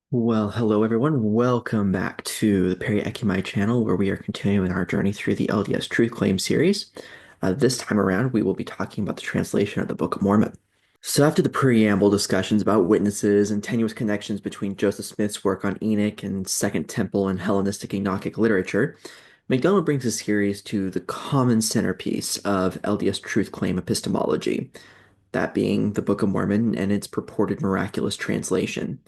Well, hello everyone. Welcome back to the Perry Ekimai channel, where we are continuing our journey through the LDS Truth Claims series. This time around, we will be talking about the translation of the Book of Mormon. So, after the preamble discussions about witnesses and tenuous connections between Joseph Smith's work on Enoch and Second Temple and Hellenistic Enochic literature, McDonald brings the series to the common centerpiece of LDS Truth Claim epistemology, that being the Book of Mormon and its purported miraculous translation.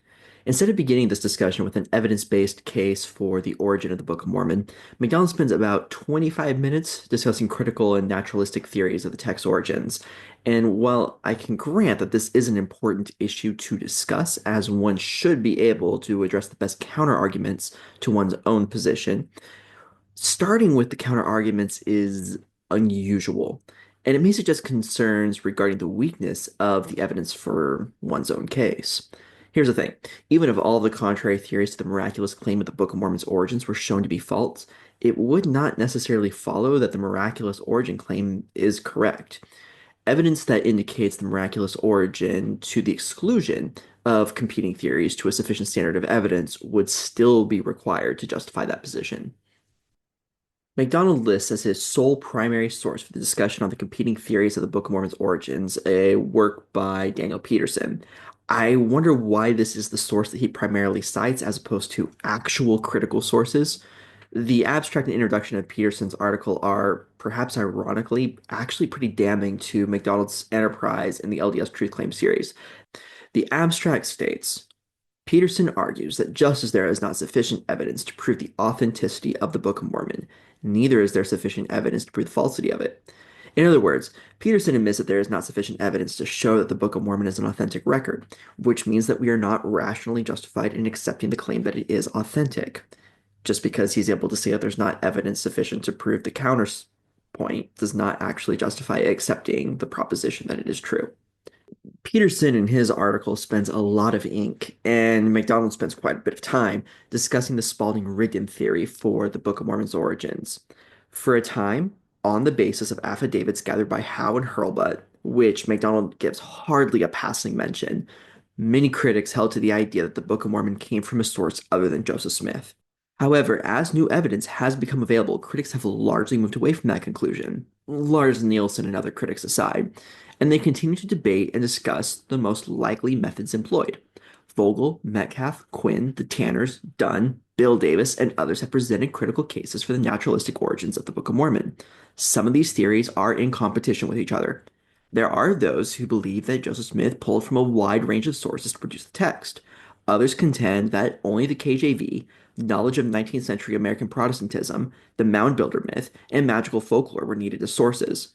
Instead of beginning this discussion with an evidence-based case for the origin of the Book of Mormon, McDonald spends about 25 minutes discussing critical and naturalistic theories of the text's origins. And while I can grant that this is an important issue to discuss, as one should be able to address the best counterarguments to one's own position, starting with the counterarguments is unusual, and it may suggest concerns regarding the weakness of the evidence for one's own case. Here's the thing. Even if all the contrary theories to the miraculous claim of the Book of Mormon's origins were shown to be false, it would not necessarily follow that the miraculous origin claim is correct. Evidence that indicates the miraculous origin to the exclusion of competing theories to a sufficient standard of evidence would still be required to justify that position. MacDonald lists as his sole primary source for the discussion on the competing theories of the Book of Mormon's origins a work by Daniel Peterson. I wonder why this is the source that he primarily cites as opposed to actual critical sources. The abstract and introduction of Peterson's article are, perhaps ironically, actually pretty damning to MacDonald's enterprise in the LDS Truth Claim series. The abstract states, Peterson argues that just as there is not sufficient evidence to prove the authenticity of the Book of Mormon, neither is there sufficient evidence to prove the falsity of it. In other words, Peterson admits that there is not sufficient evidence to show that the Book of Mormon is an authentic record, which means that we are not rationally justified in accepting the claim that it is authentic. Just because he's able to say that there's not evidence sufficient to prove the counterpoint does not actually justify accepting the proposition that it is true. Peterson in his article spends a lot of ink, and MacDonald spends quite a bit of time discussing the Spalding-Rigdon theory for the Book of Mormon's origins. For a time, on the basis of affidavits gathered by Howe and Hurlbut, which MacDonald gives hardly a passing mention, many critics held to the idea that the Book of Mormon came from a source other than Joseph Smith. However, as new evidence has become available, critics have largely moved away from that conclusion, Lars Nielsen and other critics aside, and they continue to debate and discuss the most likely methods employed. Vogel, Metcalfe, Quinn, the Tanners, Dunn, Bill Davis, and others have presented critical cases for the naturalistic origins of the Book of Mormon. Some of these theories are in competition with each other. There are those who believe that Joseph Smith pulled from a wide range of sources to produce the text. Others contend that only the KJV, knowledge of 19th century American Protestantism, the Mound Builder myth, and magical folklore were needed as sources.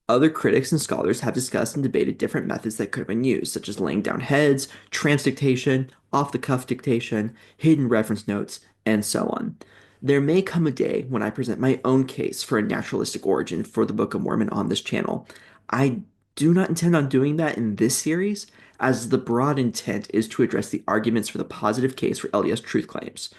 Other critics and scholars have discussed and debated different methods that could have been used, such as laying down heads, transdictation, off-the-cuff dictation, hidden reference notes, and so on. There may come a day when I present my own case for a naturalistic origin for the Book of Mormon on this channel. I do not intend on doing that in this series, as the broad intent is to address the arguments for the positive case for LDS truth claims.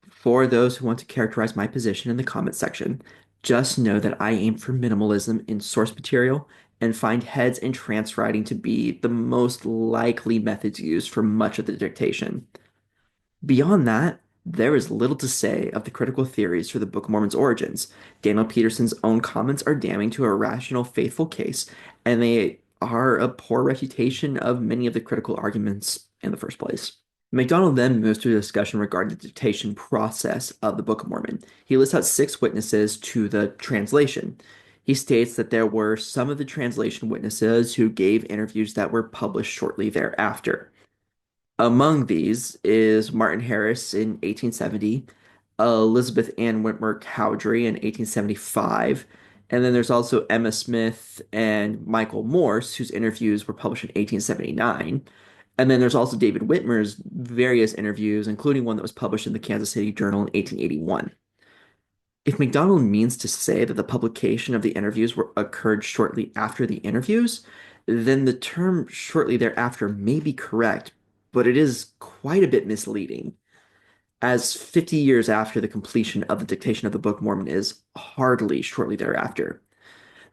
For those who want to characterize my position in the comment section, just know that I aim for minimalism in source material and find heads and transwriting to be the most likely methods used for much of the dictation. Beyond that, there is little to say of the critical theories for the Book of Mormon's origins. Daniel Peterson's own comments are damning to a rational, faithful case, and they are a poor refutation of many of the critical arguments in the first place. MacDonald then moves to a discussion regarding the dictation process of the Book of Mormon. He lists out six witnesses to the translation. He states that there were some of the translation witnesses who gave interviews that were published shortly thereafter. Among these is Martin Harris in 1870, Elizabeth Ann Whitmer Cowdery in 1875, and then there's also Emma Smith and Michael Morse, whose interviews were published in 1879. And then there's also David Whitmer's various interviews, including one that was published in the Kansas City Journal in 1881. If MacDonald means to say that the publication of the interviews occurred shortly after the interviews, then the term shortly thereafter may be correct, but it is quite a bit misleading, as 50 years after the completion of the dictation of the Book of Mormon is hardly shortly thereafter.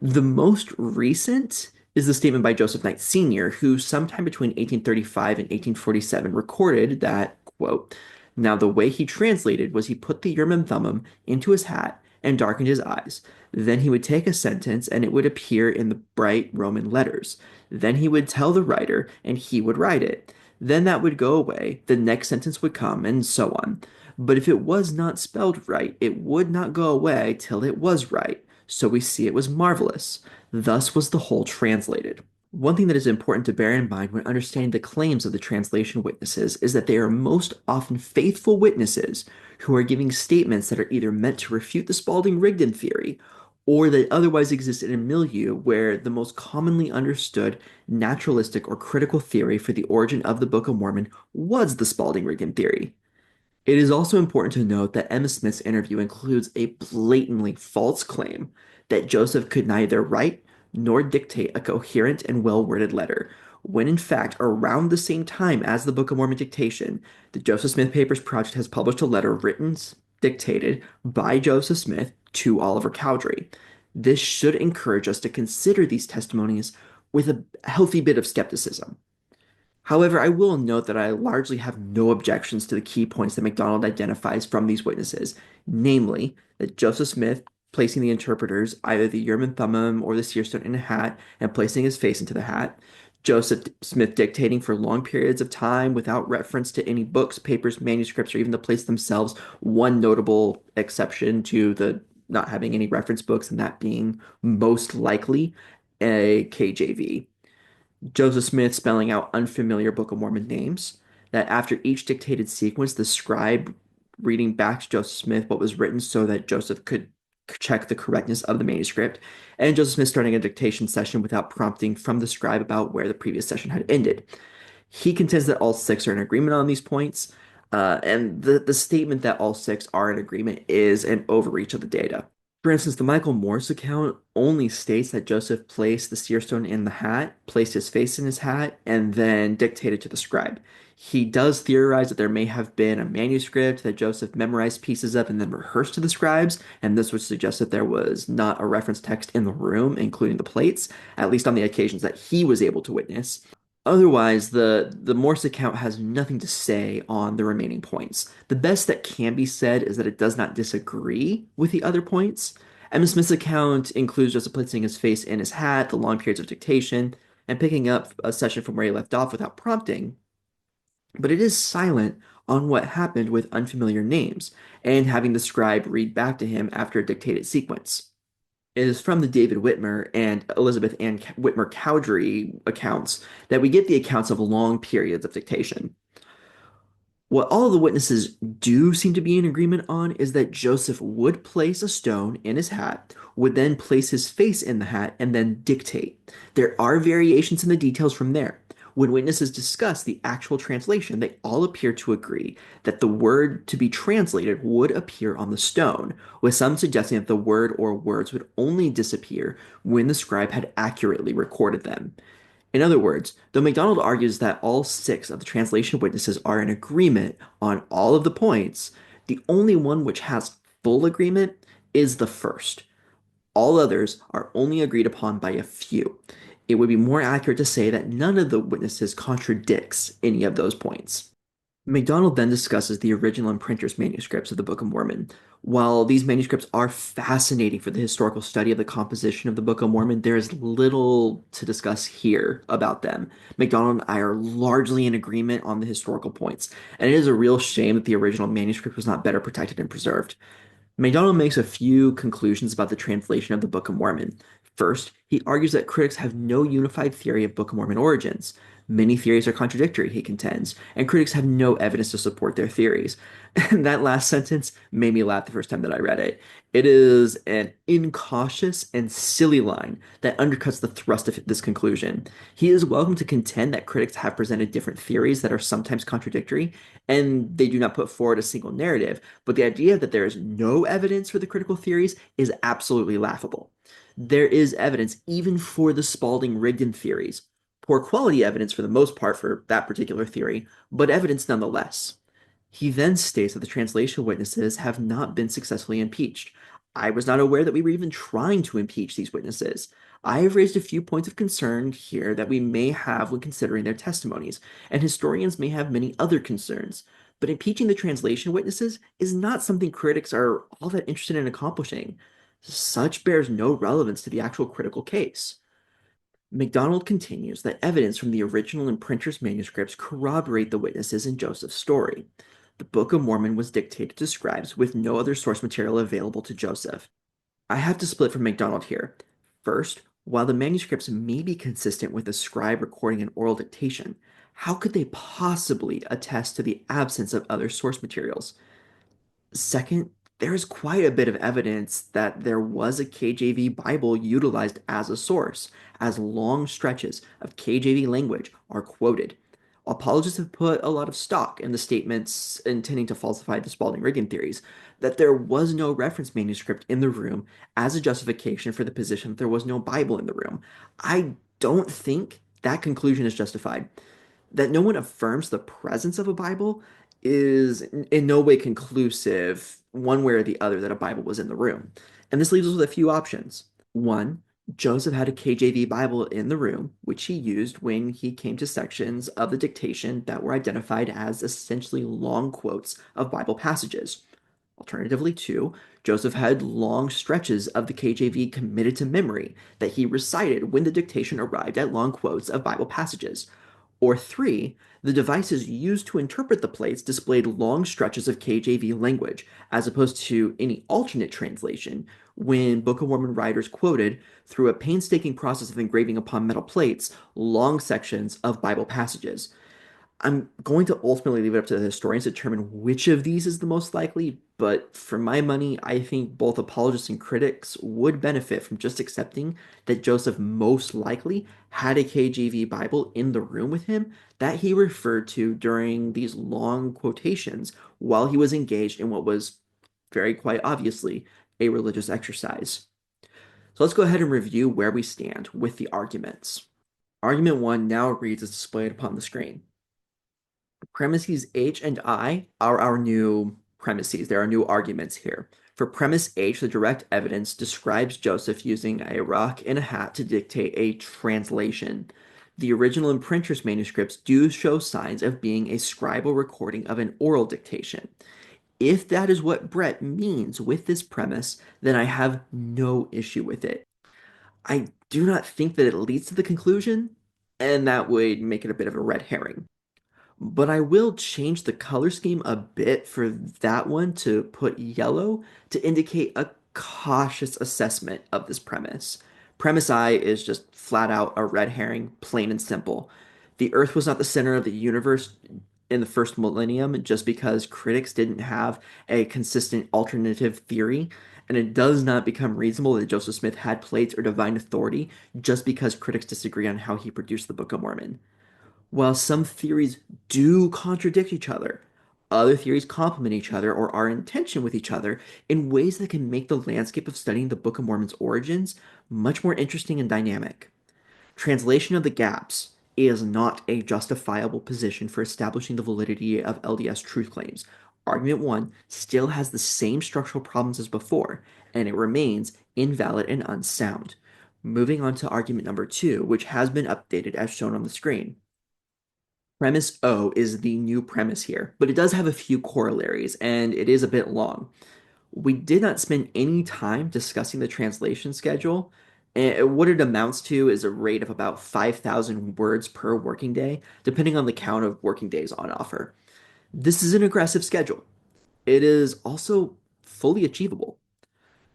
The most recent is the statement by Joseph Knight Sr., who sometime between 1835 and 1847 recorded that, quote. Now, the way he translated was he put the Urim and Thummim into his hat and darkened his eyes. Then he would take a sentence and it would appear in the bright Roman letters. Then he would tell the writer and he would write it. Then that would go away, the next sentence would come, and so on. But if it was not spelled right, it would not go away till it was right. So we see it was marvelous. Thus was the whole translated. One thing that is important to bear in mind when understanding the claims of the translation witnesses is that they are most often faithful witnesses who are giving statements that are either meant to refute the Spalding-Rigdon theory or that otherwise exist in a milieu where the most commonly understood naturalistic or critical theory for the origin of the Book of Mormon was the Spalding-Rigdon theory. It is also important to note that Emma Smith's interview includes a blatantly false claim that Joseph could neither write nor dictate a coherent and well-worded letter, when in fact, around the same time as the Book of Mormon dictation, the Joseph Smith Papers Project has published a letter written, dictated by Joseph Smith to Oliver Cowdery. This should encourage us to consider these testimonies with a healthy bit of skepticism. However, I will note that I largely have no objections to the key points that MacDonald identifies from these witnesses, namely that Joseph Smith placing the interpreters, either the Urim and Thummim or the seer stone, in a hat and placing his face into the hat, Joseph Smith dictating for long periods of time without reference to any books, papers, manuscripts, or even the plates themselves, one notable exception to the not having any reference books, and that being most likely a KJV. Joseph Smith spelling out unfamiliar Book of Mormon names, that after each dictated sequence, the scribe reading back to Joseph Smith what was written so that Joseph could check the correctness of the manuscript, and Joseph Smith starting a dictation session without prompting from the scribe about where the previous session had ended. He contends that all six are in agreement on these points, and the statement that all six are in agreement is an overreach of the data. For instance, the Michael Morse account only states that Joseph placed the seer stone in the hat, placed his face in his hat, and then dictated to the scribe. He does theorize that there may have been a manuscript that Joseph memorized pieces of and then rehearsed to the scribes, and this would suggest that there was not a reference text in the room, including the plates, at least on the occasions that he was able to witness. Otherwise, the Morse account has nothing to say on the remaining points. The best that can be said is that it does not disagree with the other points. Emma Smith's account includes Joseph placing his face in his hat, the long periods of dictation, and picking up a session from where he left off without prompting, but it is silent on what happened with unfamiliar names and having the scribe read back to him after a dictated sequence. It is from the David Whitmer and Elizabeth Ann Whitmer Cowdery accounts that we get the accounts of long periods of dictation. What all of the witnesses do seem to be in agreement on is that Joseph would place a stone in his hat, would then place his face in the hat, and then dictate. There are variations in the details from there. When witnesses discuss the actual translation, they all appear to agree that the word to be translated would appear on the stone, with some suggesting that the word or words would only disappear when the scribe had accurately recorded them. In other words, though MacDonald argues that all six of the translation witnesses are in agreement on all of the points, the only one which has full agreement is the first. All others are only agreed upon by a few. It would be more accurate to say that none of the witnesses contradicts any of those points. MacDonald then discusses the original and printer's manuscripts of the Book of Mormon. While these manuscripts are fascinating for the historical study of the composition of the Book of Mormon, there is little to discuss here about them. MacDonald and I are largely in agreement on the historical points, and it is a real shame that the original manuscript was not better protected and preserved. MacDonald makes a few conclusions about the translation of the Book of Mormon. First, he argues that critics have no unified theory of Book of Mormon origins. Many theories are contradictory, he contends, and critics have no evidence to support their theories. And that last sentence made me laugh the first time that I read it. It is an incautious and silly line that undercuts the thrust of this conclusion. He is welcome to contend that critics have presented different theories that are sometimes contradictory, and they do not put forward a single narrative, but the idea that there is no evidence for the critical theories is absolutely laughable. There is evidence even for the Spalding-Rigdon theories. Poor quality evidence for the most part for that particular theory, but evidence nonetheless. He then states that the translation witnesses have not been successfully impeached. I was not aware that we were even trying to impeach these witnesses. I have raised a few points of concern here that we may have when considering their testimonies, and historians may have many other concerns. But impeaching the translation witnesses is not something critics are all that interested in accomplishing. Such bears no relevance to the actual critical case. MacDonald continues that evidence from the original and printer's manuscripts corroborate the witnesses in Joseph's story. The Book of Mormon was dictated to scribes with no other source material available to Joseph. I have to split from MacDonald here. First, while the manuscripts may be consistent with a scribe recording an oral dictation, how could they possibly attest to the absence of other source materials? Second, there is quite a bit of evidence that there was a KJV Bible utilized as a source, as long stretches of KJV language are quoted. Apologists have put a lot of stock in the statements intending to falsify the Spalding-Rigdon theories, that there was no reference manuscript in the room as a justification for the position that there was no Bible in the room. I don't think that conclusion is justified. That no one affirms the presence of a Bible is in no way conclusive, one way or the other, that a Bible was in the room. And this leaves us with a few options. One, Joseph had a KJV Bible in the room, which he used when he came to sections of the dictation that were identified as essentially long quotes of Bible passages. Alternatively, two, Joseph had long stretches of the KJV committed to memory that he recited when the dictation arrived at long quotes of Bible passages. Or three, the devices used to interpret the plates displayed long stretches of KJV language, as opposed to any alternate translation, when Book of Mormon writers quoted, through a painstaking process of engraving upon metal plates, long sections of Bible passages. I'm going to ultimately leave it up to the historians to determine which of these is the most likely, but for my money, I think both apologists and critics would benefit from just accepting that Joseph most likely had a KJV Bible in the room with him that he referred to during these long quotations while he was engaged in what was very quite obviously a religious exercise. So let's go ahead and review where we stand with the arguments. Argument 1 now reads as displayed upon the screen. Premises H and I are our new premises. There are new arguments here. For premise H, the direct evidence describes Joseph using a rock and a hat to dictate a translation. The original and printer's manuscripts do show signs of being a scribal recording of an oral dictation. If that is what Brett means with this premise, then I have no issue with it. I do not think that it leads to the conclusion, and that would make it a bit of a red herring. But I will change the color scheme a bit for that one to put yellow to indicate a cautious assessment of this premise. Premise I is just flat out a red herring, plain and simple. The Earth was not the center of the universe in the first millennium just because critics didn't have a consistent alternative theory, and it does not become reasonable that Joseph Smith had plates or divine authority just because critics disagree on how he produced the Book of Mormon. While some theories do contradict each other, other theories complement each other or are in tension with each other in ways that can make the landscape of studying the Book of Mormon's origins much more interesting and dynamic. Translation of the gaps is not a justifiable position for establishing the validity of LDS truth claims. Argument 1 still has the same structural problems as before, and it remains invalid and unsound. Moving on to argument number 2, which has been updated as shown on the screen. Premise O is the new premise here, but it does have a few corollaries, and it is a bit long. We did not spend any time discussing the translation schedule. And what it amounts to is a rate of about 5,000 words per working day, depending on the count of working days on offer. This is an aggressive schedule. It is also fully achievable.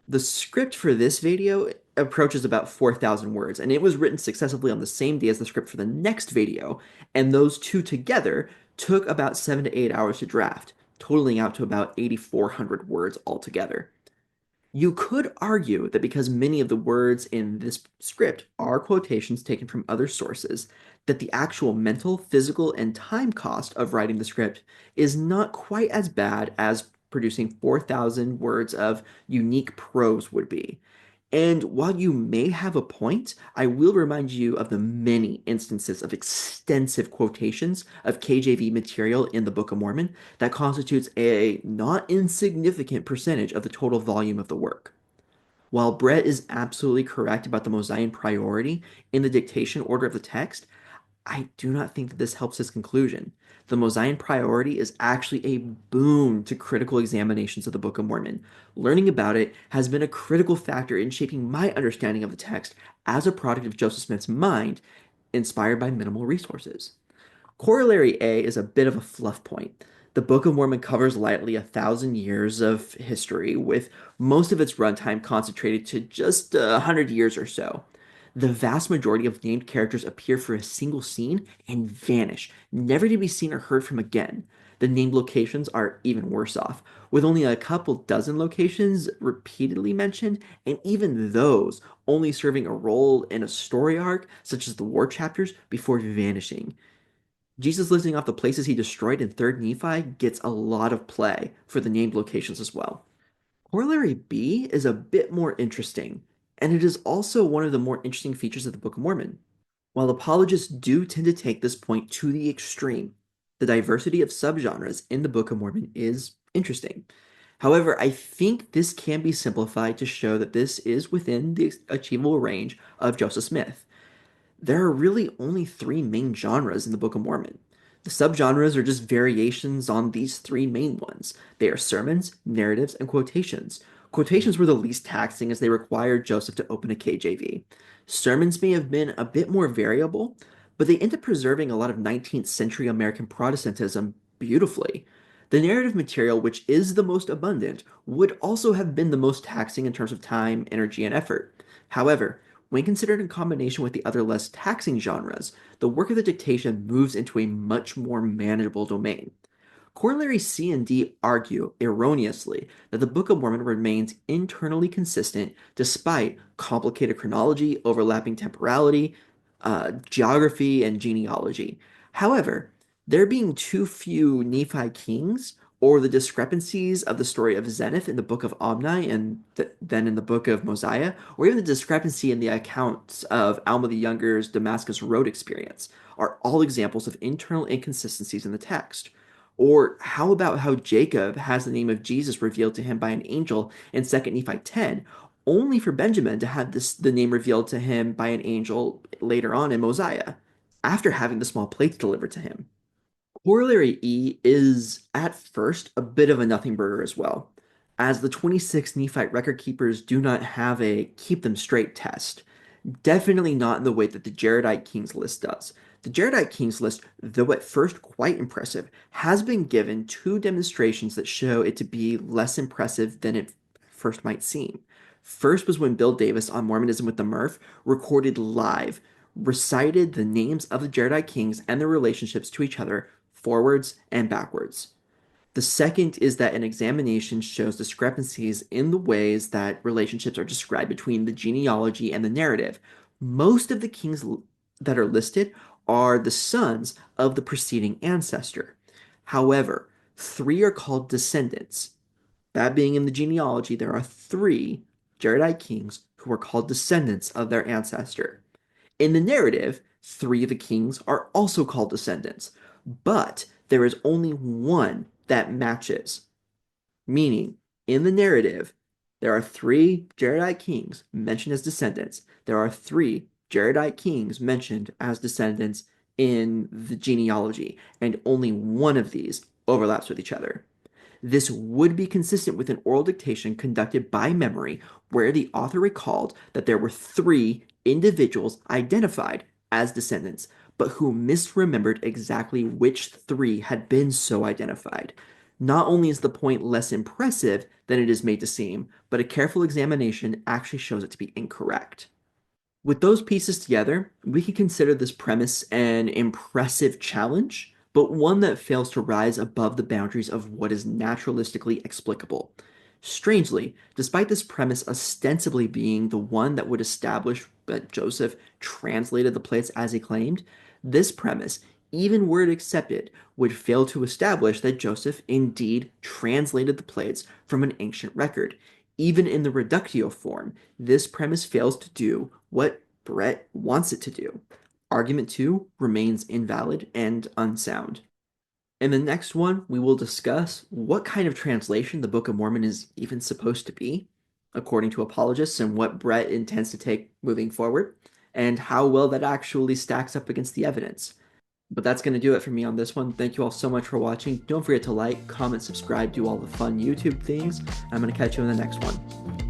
The script for this video approaches about 4,000 words, and it was written successively on the same day as the script for the next video, and those two together took about 7 to 8 hours to draft, totaling out to about 8,400 words altogether. You could argue that because many of the words in this script are quotations taken from other sources, that the actual mental, physical, and time cost of writing the script is not quite as bad as producing 4,000 words of unique prose would be. And while you may have a point, I will remind you of the many instances of extensive quotations of KJV material in the Book of Mormon that constitutes a not insignificant percentage of the total volume of the work. While Brett is absolutely correct about the Mosiah priority in the dictation order of the text, I do not think that this helps his conclusion. The Mosaic priority is actually a boon to critical examinations of the Book of Mormon. Learning about it has been a critical factor in shaping my understanding of the text as a product of Joseph Smith's mind, inspired by minimal resources. Corollary A is a bit of a fluff point. The Book of Mormon covers lightly 1,000 years of history, with most of its runtime concentrated to just 100 years or so. The vast majority of named characters appear for a single scene and vanish, never to be seen or heard from again. The named locations are even worse off, with only a couple dozen locations repeatedly mentioned, and even those only serving a role in a story arc, such as the war chapters, before vanishing. Jesus listing off the places he destroyed in 3rd Nephi gets a lot of play for the named locations as well. Corollary B is a bit more interesting, and it is also one of the more interesting features of the Book of Mormon. While apologists do tend to take this point to the extreme, the diversity of subgenres in the Book of Mormon is interesting. However, I think this can be simplified to show that this is within the achievable range of Joseph Smith. There are really only three main genres in the Book of Mormon. The subgenres are just variations on these three main ones. They are sermons, narratives, and quotations. Quotations were the least taxing as they required Joseph to open a KJV. Sermons may have been a bit more variable, but they end up preserving a lot of 19th century American Protestantism beautifully. The narrative material, which is the most abundant, would also have been the most taxing in terms of time, energy, and effort. However, when considered in combination with the other less taxing genres, the work of the dictation moves into a much more manageable domain. Corollary C and D argue, erroneously, that the Book of Mormon remains internally consistent despite complicated chronology, overlapping temporality, geography, and genealogy. However, there being too few Nephi kings, or the discrepancies of the story of Zenith in the Book of Omni and then in the Book of Mosiah, or even the discrepancy in the accounts of Alma the Younger's Damascus Road experience, are all examples of internal inconsistencies in the text. Or how about how Jacob has the name of Jesus revealed to him by an angel in 2nd Nephi 10, only for Benjamin to have the name revealed to him by an angel later on in Mosiah, after having the small plates delivered to him. Corollary E is, at first, a bit of a nothing burger as well, as the 26 Nephite record keepers do not have a keep them straight test. Definitely not in the way that the Jaredite Kings list does. The Jaredite Kings list, though at first quite impressive, has been given two demonstrations that show it to be less impressive than it first might seem. First was when Bill Davis on Mormonism with the Murph recorded live, recited the names of the Jaredite Kings and their relationships to each other forwards and backwards. The second is that an examination shows discrepancies in the ways that relationships are described between the genealogy and the narrative. Most of the kings that are listed are the sons of the preceding ancestor. However, three are called descendants. That being in the genealogy, there are three Jaredite kings who are called descendants of their ancestor. In the narrative, three of the kings are also called descendants, but there is only one that matches. Meaning, in the narrative, there are three Jaredite kings mentioned as descendants. There are three Jaredite kings mentioned as descendants in the genealogy, and only one of these overlaps with each other. This would be consistent with an oral dictation conducted by memory, where the author recalled that there were three individuals identified as descendants, but who misremembered exactly which three had been so identified. Not only is the point less impressive than it is made to seem, but a careful examination actually shows it to be incorrect. With those pieces together, we can consider this premise an impressive challenge, but one that fails to rise above the boundaries of what is naturalistically explicable. Strangely, despite this premise ostensibly being the one that would establish that Joseph translated the plates as he claimed, this premise, even were it accepted, would fail to establish that Joseph indeed translated the plates from an ancient record. Even in the reductio form, this premise fails to do what Brett wants it to do. Argument 2 remains invalid and unsound. In the next one, we will discuss what kind of translation the Book of Mormon is even supposed to be, according to apologists, and what Brett intends to take moving forward. and how well that actually stacks up against the evidence. But that's going to do it for me on this one. Thank you all so much for watching. Don't forget to like, comment, subscribe, do all the fun YouTube things. I'm going to catch you in the next one.